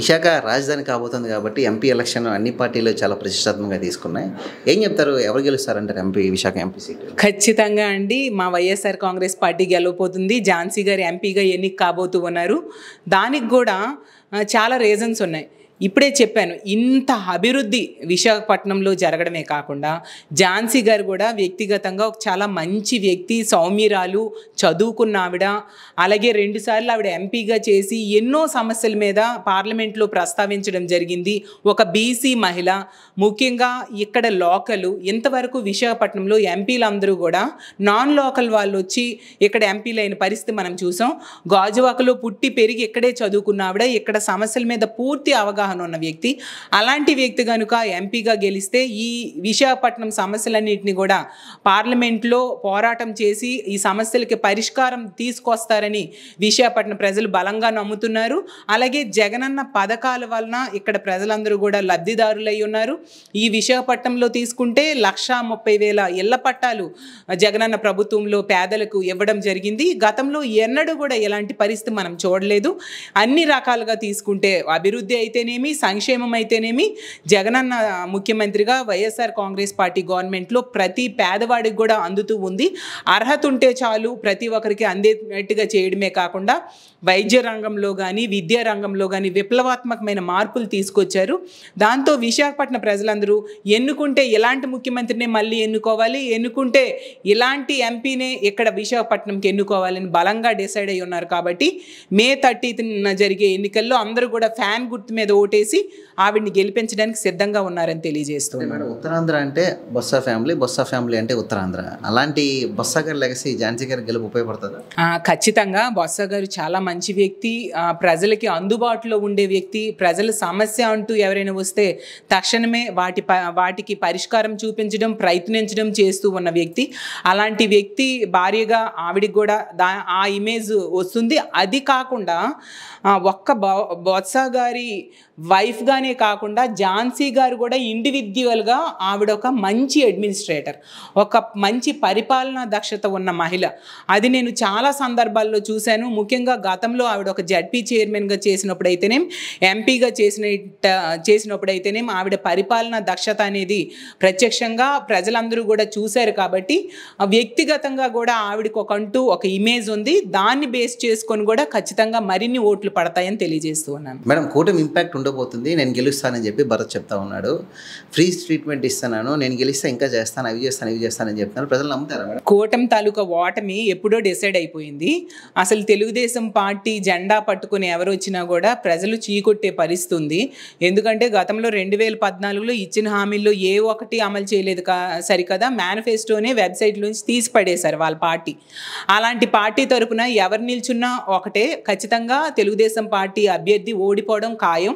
విశాఖ రాజధాని కాబోతుంది కాబట్టి ఎంపీ ఎలక్షన్ అన్ని పార్టీలు చాలా ప్రతిష్టాత్మకంగా తీసుకున్నాయి. ఏం చెప్తారు, ఎవరు గెలుస్తారంటారు ఎంపీ విశాఖ ఎంపీ సీట్? ఖచ్చితంగా అండి, మా వైఎస్ఆర్ కాంగ్రెస్ పార్టీ గెలవబోతుంది. ఝాన్సీ గారు ఎంపీగా ఎన్నిక కాబోతూ ఉన్నారు. దానికి కూడా చాలా రీజన్స్ ఉన్నాయి. ఇప్పుడే చెప్పాను, ఇంత అభివృద్ధి విశాఖపట్నంలో జరగడమే కాకుండా ఝాన్సీ గారు కూడా వ్యక్తిగతంగా ఒక చాలా మంచి వ్యక్తి, సౌమ్యురాలు, చదువుకున్న ఆవిడ. అలాగే 2 సార్లు ఆవిడ ఎంపీగా చేసి ఎన్నో సమస్యల మీద పార్లమెంట్లో ప్రస్తావించడం జరిగింది. ఒక బీసీ మహిళ, ముఖ్యంగా ఇక్కడ లోకలు. ఇంతవరకు విశాఖపట్నంలో ఎంపీలందరూ కూడా నాన్ లోకల్ వాళ్ళు వచ్చి ఇక్కడ ఎంపీలైన పరిస్థితి మనం చూసాం. గాజువాకలో పుట్టి పెరిగి ఇక్కడే చదువుకున్న ఆవిడ, ఇక్కడ సమస్యల మీద పూర్తి అవగాహన ఉన్న వ్యక్తి. అలాంటి వ్యక్తి కనుక ఎంపీగా గెలిస్తే ఈ విశాఖపట్నం సమస్యలన్నింటినీ కూడా పార్లమెంట్లో పోరాటం చేసి ఈ సమస్యలకి పరిష్కారం తీసుకొస్తారని విశాఖపట్నం ప్రజలు బలంగా నమ్ముతున్నారు. అలాగే జగనన్న పథకాల వలన ఇక్కడ ప్రజలందరూ కూడా లబ్ధిదారులై ఉన్నారు. ఈ విశాఖపట్నంలో తీసుకుంటే 1,30,000 ఇళ్ల పట్టాలు జగనన్న ప్రభుత్వంలో పేదలకు ఇవ్వడం జరిగింది. గతంలో ఎన్నడూ కూడా ఇలాంటి పరిస్థితి మనం చూడలేదు. అన్ని రకాలుగా తీసుకుంటే అభివృద్ధి అయితేనేమి, సంక్షేమం అయితేనేమి, జగనన్న ముఖ్యమంత్రిగా వైఎస్ఆర్ కాంగ్రెస్ పార్టీ గవర్నమెంట్లో ప్రతి పేదవాడికి కూడా అందుతూ ఉంది. అర్హత ఉంటే చాలు ప్రతి ఒక్కరికి అందేటట్టుగా చేయడమే కాకుండా వైద్య రంగంలో కానీ విద్యా రంగంలో కానీ విప్లవాత్మకమైన మార్పులు తీసుకొచ్చారు. దాంతో విశాఖపట్నం ప్రజలందరూ ఎన్నుకుంటే ఇలాంటి ముఖ్యమంత్రినే మళ్ళీ ఎన్నుకోవాలి, ఎన్నుకుంటే ఇలాంటి ఎంపీనే ఇక్కడ విశాఖపట్నంకి ఎన్నుకోవాలని బలంగా డిసైడ్ అయి ఉన్నారు. కాబట్టి మే 30న జరిగే ఎన్నికల్లో అందరూ కూడా ఫ్యాన్ గుర్తు మీద ఓటేసి ఆవిడ్ని గెలిపించడానికి సిద్ధంగా ఉన్నారని తెలియజేస్తున్నారు. ఉత్తరాంధ్ర అంటే బొత్స ఫ్యామిలీ, బొత్స ఫ్యామిలీ అంటే ఉత్తరాంధ్ర. అలాంటి బొత్స గారి లెగసీ ఝాన్సీ గారి గెలుపు ఉపయోగపడుతుందా? ఖచ్చితంగా. బొత్స గారు చాలా మంచి వ్యక్తి, ప్రజలకి అందుబాటులో ఉండే వ్యక్తి. ప్రజల సమస్య అంటూ ఎవరైనా వస్తే తక్షణమే వాటికి పరిష్కారం చూపించడం, ప్రయత్నించడం చేస్తూ ఉన్న వ్యక్తి. అలాంటి వ్యక్తి భార్యగా ఆవిడికి కూడా ఆ ఇమేజ్ వస్తుంది. అది కాకుండా ఒక్క బొత్స గారి వైఫ్గానే కాకుండా ఝాన్సీ గారు కూడా ఇండివిజువల్గా ఆవిడ ఒక మంచి అడ్మినిస్ట్రేటర్, ఒక మంచి పరిపాలనా దక్షత ఉన్న మహిళ. అది నేను చాలా సందర్భాల్లో చూశాను. ముఖ్యంగా గతంలో ఆవిడ ఒక జడ్పీ చైర్మన్గా చేసినప్పుడైతేనేం, ఎంపీగా చేసినప్పుడైతేనేం ఆవిడ పరిపాలనా దక్షత అనేది ప్రత్యక్షంగా ప్రజలందరూ కూడా చూశారు. కాబట్టి వ్యక్తిగతంగా కూడా ఆవిడకి ఒక ఇమేజ్ ఉంది. దాన్ని బేస్ చేసుకొని కూడా ఖచ్చితంగా మరిన్ని ఓట్లు పడతాయని తెలియజేస్తూ ఉన్నాను. మేడం, కూటమి ఇంపాక్ట్ ఉండబోతుంది, నేను గెలుస్తానని చెప్పి భరత్ చెప్తా ఉన్నాడు. ఫ్రీ ట్రీట్మెంట్ ఇస్తున్నాను, నేను గెలిస్తే ఇంకా చేస్తాను, ఇవి చేస్తానని చెప్తాను. ప్రజలు నమ్ముతారా మేడం? కూటమి తాలూకా ఓటమి ఎప్పుడో డిసైడ్ అయిపోయింది. అసలు తెలుగుదేశం పార్టీ జెండా పట్టుకుని ఎవరు వచ్చినా కూడా ప్రజలు చీకొట్టే పరిస్థితి ఉంది. ఎందుకంటే గతంలో 2014లో ఇచ్చిన హామీల్లో ఏ ఒక్కటి అమలు చేయలేదు సరికదా, మేనిఫెస్టోనే వెబ్సైట్లోంచి తీసి పడేశారు వాళ్ళ పార్టీ. అలాంటి పార్టీ తరపున ఎవరు నిల్చున్నా ఒకటే, ఖచ్చితంగా తెలుగుదేశం పార్టీ అభ్యర్థి ఓడిపోవడం ఖాయం.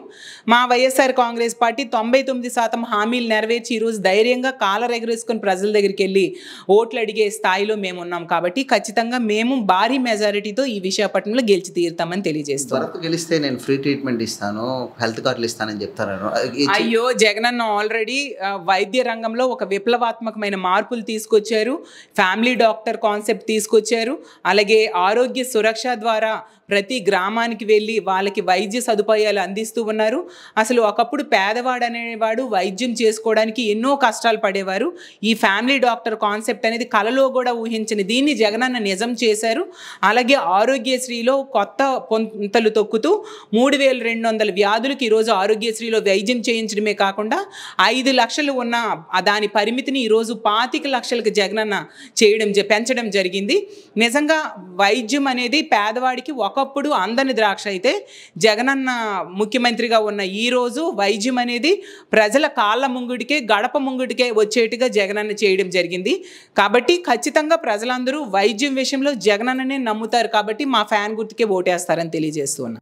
మా వైఎస్ఆర్ కాంగ్రెస్ పార్టీ 99% హామీలు నెరవేర్చి ఈరోజు ధైర్యంగా కాలర్ ఎగరేసుకొని ప్రజల దగ్గరికి వెళ్ళి ఓట్లు అడిగే స్థాయిలో మేము ఉన్నాం. కాబట్టి ఖచ్చితంగా మేము భారీ మెజారిటీతో ఈ విశాఖపట్నంలో గెలిచి తీరుతామని తెలియజేస్తాం. గెలిస్తే నేను ఫ్రీ ట్రీట్మెంట్ ఇస్తాను, హెల్త్ కార్డులు ఇస్తానని చెప్తారు. అయ్యో, జగనన్న ఆల్రెడీ వైద్య రంగంలో ఒక విప్లవాత్మకమైన మార్పులు తీసుకొచ్చారు. ఫ్యామిలీ డాక్టర్ కాన్సెప్ట్ తీసుకొచ్చారు. అలాగే ఆరోగ్య సురక్ష ద్వారా ప్రతి గ్రామానికి వెళ్ళి వాళ్ళకి వైద్య సదుపాయాలు అందిస్తూ ఉన్నారు. అసలు ఒకప్పుడు పేదవాడు అనేవాడు వైద్యం చేసుకోవడానికి ఎన్నో కష్టాలు పడేవారు. ఈ ఫ్యామిలీ డాక్టర్ కాన్సెప్ట్ అనేది కలలో కూడా ఊహించని దీన్ని జగనన్న నిజం చేశారు. అలాగే ఆరోగ్యశ్రీలో కొత్త పొంతలు తొక్కుతూ 3,200 వ్యాధులకు ఈరోజు ఆరోగ్యశ్రీలో వైద్యం చేయించడమే కాకుండా 5 లక్షలు ఉన్న దాని పరిమితిని ఈరోజు 25 లక్షలకు జగనన్న పెంచడం జరిగింది. నిజంగా వైద్యం అనేది పేదవాడికి ఒకప్పుడు అందని ద్రాక్ష అయితే జగనన్న ముఖ్యమంత్రిగా ఉన్న ఈ రోజు వైద్యం అనేది ప్రజల కాళ్ళ ముంగుడికే, గడప ముంగుడికే వచ్చేట్టుగా జగనన్న చేయడం జరిగింది. కాబట్టి ఖచ్చితంగా ప్రజలందరూ వైద్యం విషయంలో జగనన్ననే నమ్ముతారు. కాబట్టి మా ఫ్యాన్ గుర్తుకే ఓటేస్తారని తెలియజేస్తూ ఉన్నా.